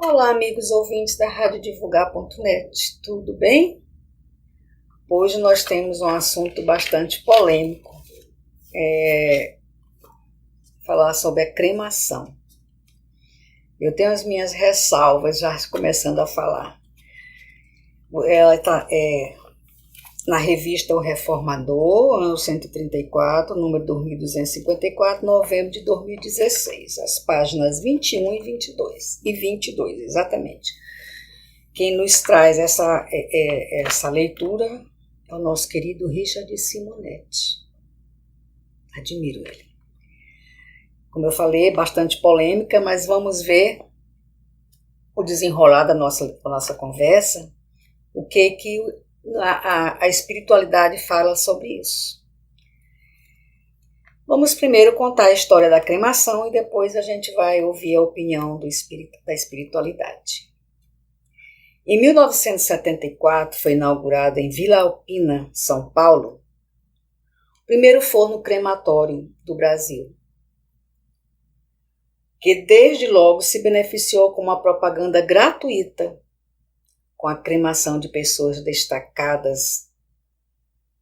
Olá, amigos ouvintes da radiodivulgar.net, tudo bem? Hoje nós temos um assunto bastante polêmico, falar sobre a cremação. Eu tenho as minhas ressalvas, já começando a falar. Ela está na revista O Reformador, ano 134, número 2254, novembro de 2016, as páginas 21 e 22, exatamente. Quem nos traz essa leitura é o nosso querido Richard Simonetti. Admiro ele. Como eu falei, bastante polêmica, mas vamos ver o desenrolar da nossa conversa, o que a espiritualidade fala sobre isso. Vamos primeiro contar a história da cremação e depois a gente vai ouvir a opinião da espiritualidade. Em 1974 foi inaugurado em Vila Alpina, São Paulo, o primeiro forno crematório do Brasil, que desde logo se beneficiou com uma propaganda gratuita com a cremação de pessoas destacadas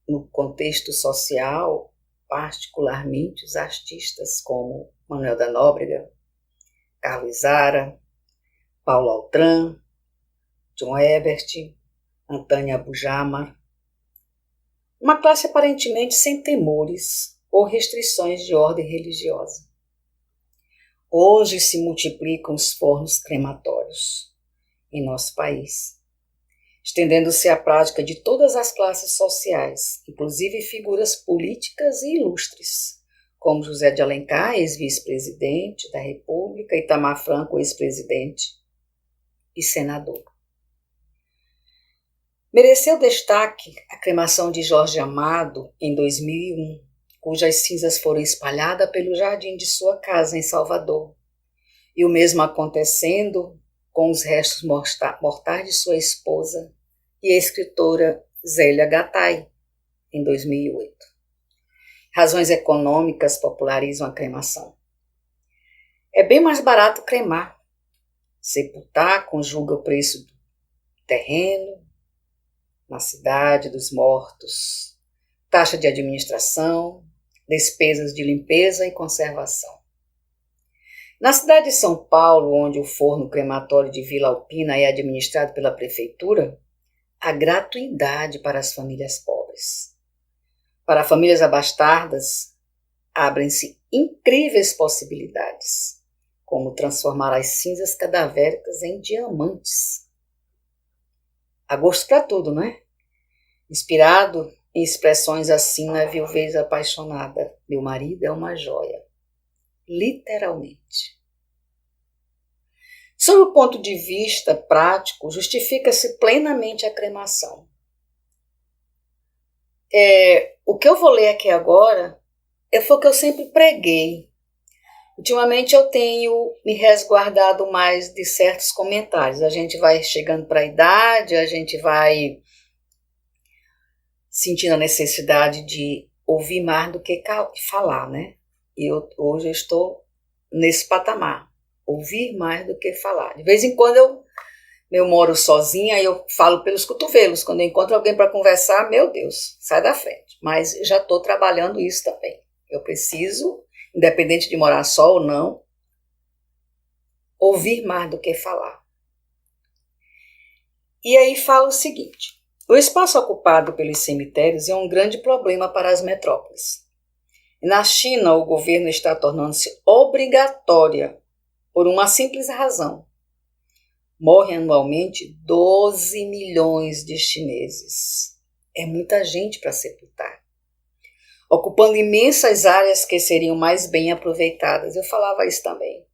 no contexto social, particularmente os artistas como Manuel da Nóbrega, Carlos Zara, Paulo Altran, John Ebert, Antânia Bujamar, uma classe aparentemente sem temores ou restrições de ordem religiosa. Hoje se multiplicam os fornos crematórios em nosso país, estendendo-se à prática de todas as classes sociais, inclusive figuras políticas e ilustres, como José de Alencar, ex-vice-presidente da República, Itamar Franco, ex-presidente e senador. Mereceu destaque a cremação de Jorge Amado em 2001, cujas cinzas foram espalhadas pelo jardim de sua casa em Salvador, e o mesmo acontecendo com os restos mortais de sua esposa e a escritora Zélia Gattai, em 2008. Razões econômicas popularizam a cremação. É bem mais barato cremar. Sepultar conjuga o preço do terreno, na cidade dos mortos, taxa de administração, despesas de limpeza e conservação. Na cidade de São Paulo, onde o forno crematório de Vila Alpina é administrado pela prefeitura, há gratuidade para as famílias pobres. Para famílias abastadas, abrem-se incríveis possibilidades, como transformar as cinzas cadavéricas em diamantes. Há gosto para tudo, não é? Inspirado em expressões assim na viuvez apaixonada, meu marido é uma joia. Literalmente. Sob o ponto de vista prático, justifica-se plenamente a cremação. O que eu vou ler aqui agora foi o que eu sempre preguei. Ultimamente eu tenho me resguardado mais de certos comentários. A gente vai chegando para a idade, a gente vai sentindo a necessidade de ouvir mais do que falar, né? E hoje eu estou nesse patamar, ouvir mais do que falar. De vez em quando eu moro sozinha e eu falo pelos cotovelos. Quando eu encontro alguém para conversar, meu Deus, sai da frente. Mas já estou trabalhando isso também. Eu preciso, independente de morar só ou não, ouvir mais do que falar. E aí fala o seguinte: o espaço ocupado pelos cemitérios é um grande problema para as metrópoles. Na China, o governo está tornando-se obrigatória por uma simples razão. Morrem anualmente 12 milhões de chineses. É muita gente para sepultar, ocupando imensas áreas que seriam mais bem aproveitadas. Eu falava isso também.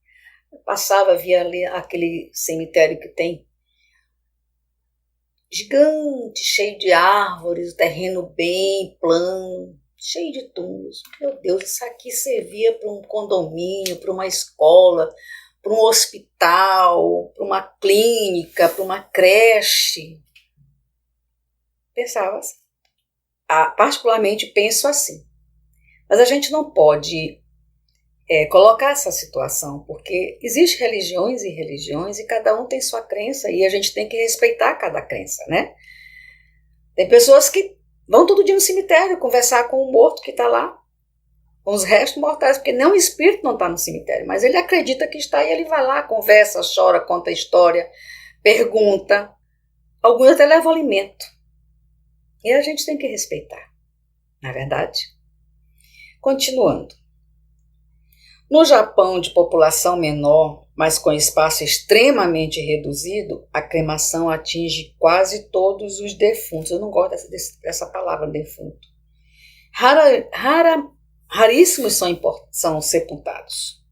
Eu passava, via ali aquele cemitério que tem gigante, cheio de árvores, o terreno bem plano, cheio de túmulos. Meu Deus, isso aqui servia para um condomínio, para uma escola, para um hospital, para uma clínica, para uma creche. Pensava assim. Particularmente penso assim. Mas a gente não pode colocar essa situação, porque existem religiões e religiões e cada um tem sua crença e a gente tem que respeitar cada crença, né? Tem pessoas que vão todo dia no cemitério conversar com o morto que está lá, com os restos mortais, porque nem o espírito não está no cemitério, mas ele acredita que está e ele vai lá, conversa, chora, conta história, pergunta, alguns até levam alimento. E a gente tem que respeitar, não é verdade? Continuando. No Japão, de população menor, mas com espaço extremamente reduzido, a cremação atinge quase todos os defuntos. Eu não gosto dessa palavra defunto. Raríssimos são sepultados.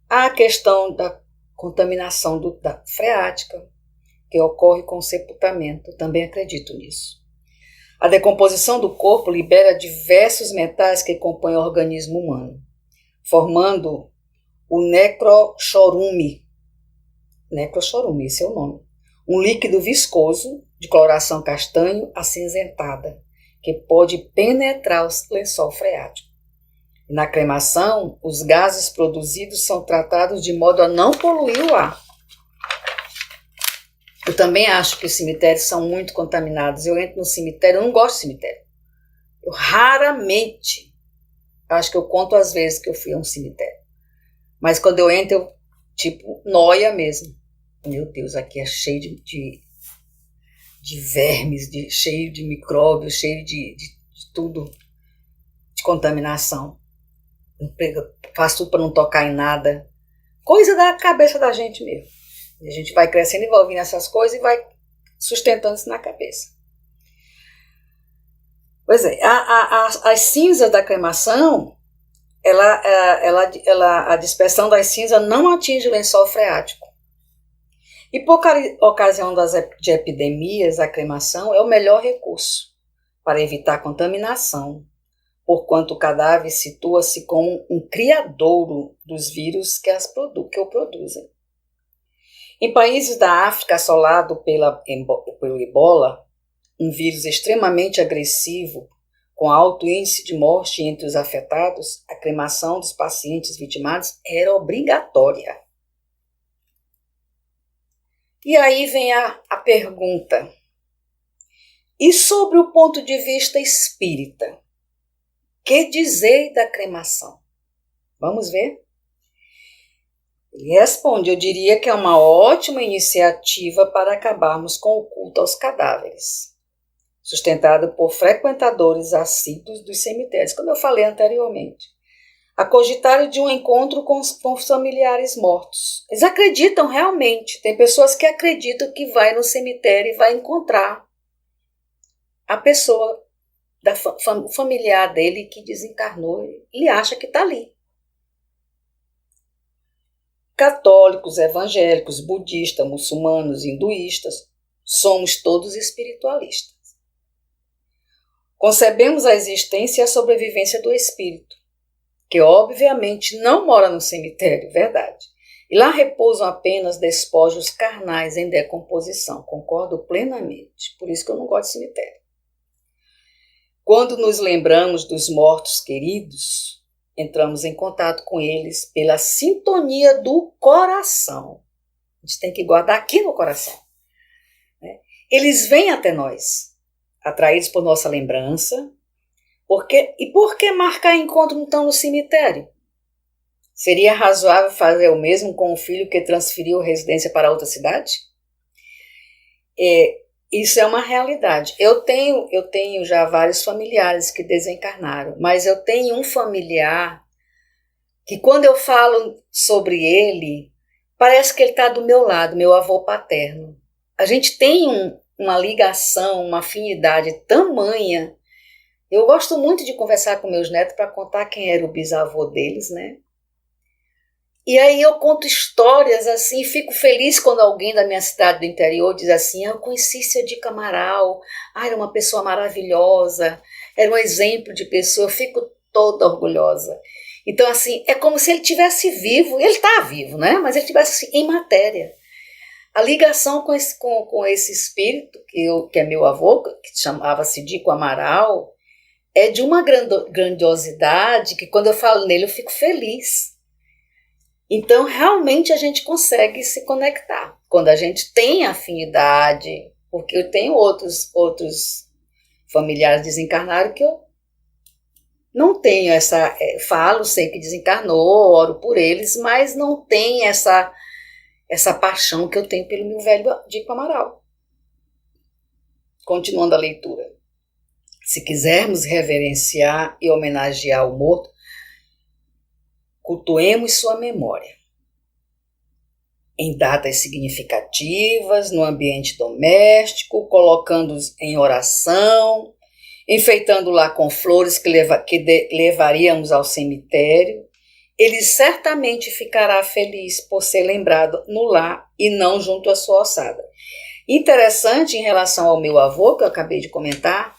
Há a questão da contaminação da freática, que ocorre com o sepultamento. Também acredito nisso. A decomposição do corpo libera diversos metais que compõem o organismo humano, formando o necrochorume. Necrochorume, esse é o nome. Um líquido viscoso de coloração castanho acinzentada, que pode penetrar o lençol freático. Na cremação, os gases produzidos são tratados de modo a não poluir o ar. Eu também acho que os cemitérios são muito contaminados. Eu entro no cemitério, eu não gosto de cemitério. Eu raramente, acho que eu conto as vezes que eu fui a um cemitério. Mas quando eu entro, eu, noia mesmo. Meu Deus, aqui é cheio de vermes, cheio de micróbios, cheio de tudo, de contaminação. Eu faço tudo para não tocar em nada. Coisa da cabeça da gente mesmo. E a gente vai crescendo e vai ouvindo essas coisas e vai sustentando isso na cabeça. Pois é, as cinzas da cremação, a dispersão das cinzas não atinge o lençol freático. E por ocasião de epidemias, a cremação é o melhor recurso para evitar contaminação, porquanto o cadáver situa-se como um criadouro dos vírus que o produzem. Em países da África assolado pelo ebola, um vírus extremamente agressivo, com alto índice de morte entre os afetados, a cremação dos pacientes vitimados era obrigatória. E aí vem a pergunta. E sobre o ponto de vista espírita? Que dizer da cremação? Vamos ver? Ele responde, eu diria que é uma ótima iniciativa para acabarmos com o culto aos cadáveres, sustentado por frequentadores assíduos dos cemitérios, como eu falei anteriormente, a cogitar de um encontro com os familiares mortos. Eles acreditam realmente, tem pessoas que acreditam que vai no cemitério e vai encontrar a pessoa, o familiar dele que desencarnou, ele acha que está ali. Católicos, evangélicos, budistas, muçulmanos, hinduístas, somos todos espiritualistas. Concebemos a existência e a sobrevivência do espírito, que obviamente não mora no cemitério, verdade. E lá repousam apenas despojos carnais em decomposição. Concordo plenamente, por isso que eu não gosto de cemitério. Quando nos lembramos dos mortos queridos, entramos em contato com eles pela sintonia do coração. A gente tem que guardar aqui no coração. Né? Eles vêm até nós, atraídos por nossa lembrança. Por que marcar encontro então no cemitério? Seria razoável fazer o mesmo com o filho que transferiu residência para outra cidade? Isso é uma realidade. Eu tenho já vários familiares que desencarnaram, mas eu tenho um familiar que quando eu falo sobre ele, parece que ele está do meu lado, meu avô paterno. A gente tem uma ligação, uma afinidade tamanha. Eu gosto muito de conversar com meus netos para contar quem era o bisavô deles, né? E aí eu conto histórias assim, fico feliz quando alguém da minha cidade do interior diz assim, eu conheci Cia de Camaral, era uma pessoa maravilhosa, era um exemplo de pessoa, eu fico toda orgulhosa. Então assim, é como se ele estivesse vivo, ele está vivo, né? Mas ele estivesse assim, em matéria. A ligação com esse espírito, que é meu avô, que chamava-se Dico Amaral, é de uma grandiosidade que quando eu falo nele eu fico feliz. Então, realmente a gente consegue se conectar. Quando a gente tem afinidade, porque eu tenho outros familiares desencarnados que eu não tenho essa... falo, sei que desencarnou, oro por eles, mas não tem essa paixão que eu tenho pelo meu velho Dico Amaral. Continuando a leitura. Se quisermos reverenciar e homenagear o morto, cultuemos sua memória. Em datas significativas, no ambiente doméstico, colocando-os em oração, enfeitando lá com flores que levaríamos ao cemitério, ele certamente ficará feliz por ser lembrado no lar e não junto à sua ossada. Interessante em relação ao meu avô, que eu acabei de comentar,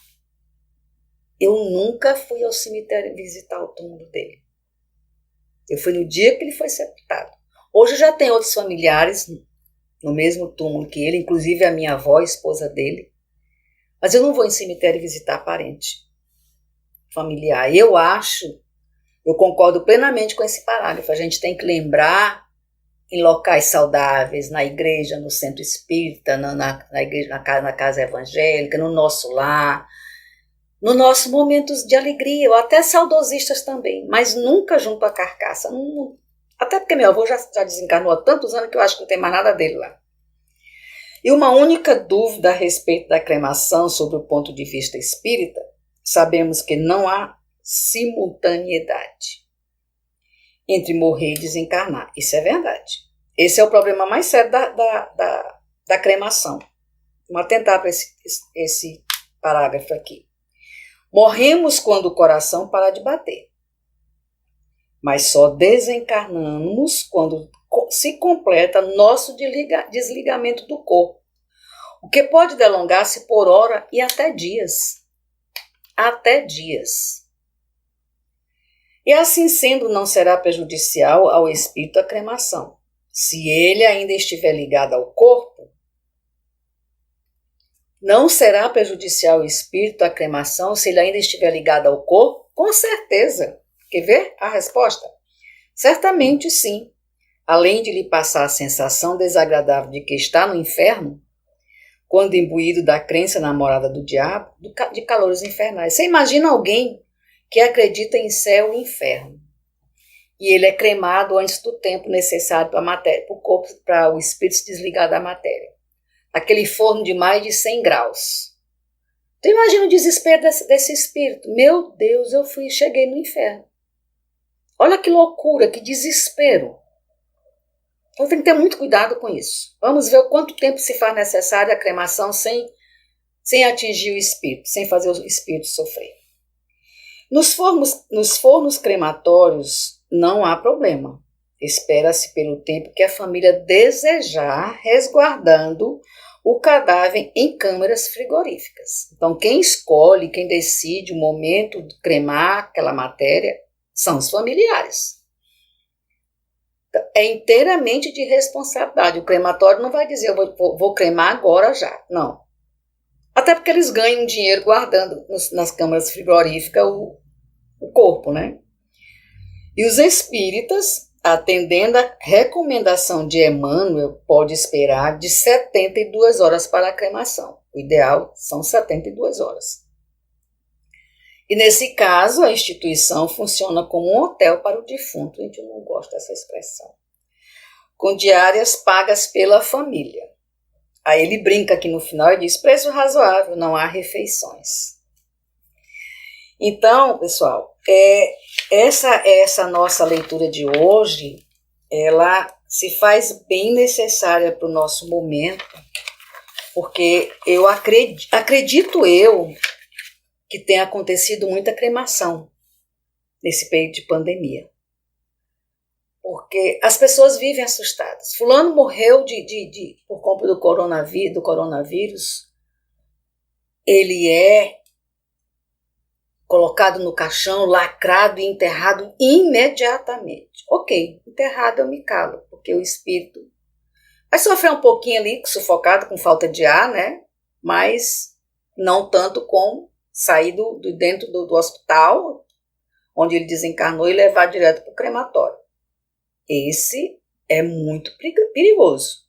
eu nunca fui ao cemitério visitar o túmulo dele. Eu fui no dia que ele foi sepultado. Hoje já tem outros familiares no mesmo túmulo que ele, inclusive a minha avó, a esposa dele. Mas eu não vou em cemitério visitar parente, familiar. Eu concordo plenamente com esse parágrafo. A gente tem que lembrar em locais saudáveis, na igreja, no centro espírita, na igreja, na casa evangélica, no nosso lar, nos nossos momentos de alegria, ou até saudosistas também, mas nunca junto à carcaça. Até porque meu avô já desencarnou há tantos anos que eu acho que não tem mais nada dele lá. E uma única dúvida a respeito da cremação sobre o ponto de vista espírita, sabemos que não há simultaneidade entre morrer e desencarnar. Isso é verdade. Esse é o problema mais sério da cremação. Vamos atentar para esse parágrafo aqui. Morremos quando o coração para de bater, mas só desencarnamos quando se completa nosso desligamento do corpo, o que pode delongar-se por hora e até dias. Até dias. E assim sendo, não será prejudicial ao espírito a cremação. Se ele ainda estiver ligado ao corpo, não será prejudicial ao espírito a cremação se ele ainda estiver ligado ao corpo? Com certeza. Quer ver a resposta? Certamente sim. Além de lhe passar a sensação desagradável de que está no inferno, quando imbuído da crença na morada do diabo, de calores infernais. Você imagina alguém que acredita em céu e inferno, e ele é cremado antes do tempo necessário para o espírito se desligar da matéria. Aquele forno de mais de 100 graus. Tu imagina o desespero desse espírito. Meu Deus, cheguei no inferno. Olha que loucura, que desespero. Então tem que ter muito cuidado com isso. Vamos ver o quanto tempo se faz necessária a cremação sem atingir o espírito, sem fazer o espírito sofrer. Nos fornos crematórios não há problema. Espera-se pelo tempo que a família desejar, resguardando o cadáver em câmaras frigoríficas. Então, quem escolhe, quem decide o momento de cremar aquela matéria são os familiares. Então, é inteiramente de responsabilidade. O crematório não vai dizer, eu vou cremar agora já. Não. Até porque eles ganham dinheiro guardando nas câmaras frigoríficas o corpo, né? E os espíritas, atendendo a recomendação de Emmanuel, pode esperar de 72 horas para a cremação. O ideal são 72 horas. E nesse caso, a instituição funciona como um hotel para o defunto. Gente, eu não gosto dessa expressão. Com diárias pagas pela família. Aí ele brinca aqui no final e diz, preço razoável, não há refeições. Então, pessoal, essa nossa leitura de hoje, ela se faz bem necessária para o nosso momento, porque eu acredito que tenha acontecido muita cremação nesse período de pandemia. Porque as pessoas vivem assustadas. Fulano morreu por conta do coronavírus. Ele é colocado no caixão, lacrado e enterrado imediatamente. Ok, enterrado eu me calo, porque o espírito vai sofrer um pouquinho ali, sufocado, com falta de ar, né? Mas não tanto como sair dentro do hospital, onde ele desencarnou, e levar direto para o crematório. Esse é muito perigoso.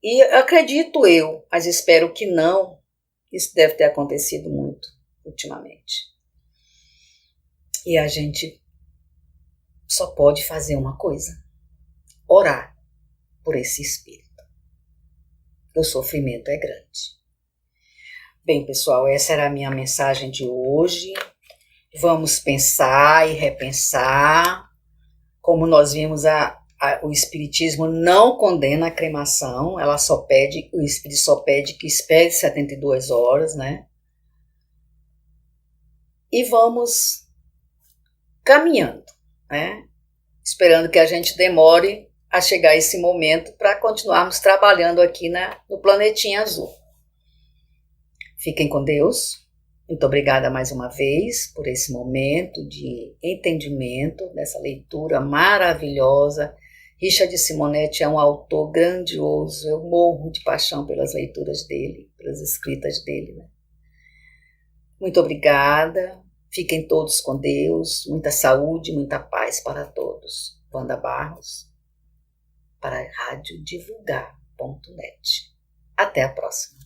E acredito eu, mas espero que não, isso deve ter acontecido muito ultimamente. E a gente só pode fazer uma coisa: orar por esse espírito. O sofrimento é grande. Bem, pessoal, essa era a minha mensagem de hoje. Vamos pensar e repensar. Como nós vimos, o Espiritismo não condena a cremação, o Espírito só pede que espere 72 horas, né? E vamos caminhando, né? Esperando que a gente demore a chegar a esse momento para continuarmos trabalhando aqui no planetinha azul. Fiquem com Deus. Muito obrigada mais uma vez por esse momento de entendimento, dessa leitura maravilhosa. Richard Simonetti é um autor grandioso, eu morro de paixão pelas leituras dele, pelas escritas dele, né? Muito obrigada, fiquem todos com Deus, muita saúde, muita paz para todos. Wanda Barros, para radiodivulgar.net. Até a próxima.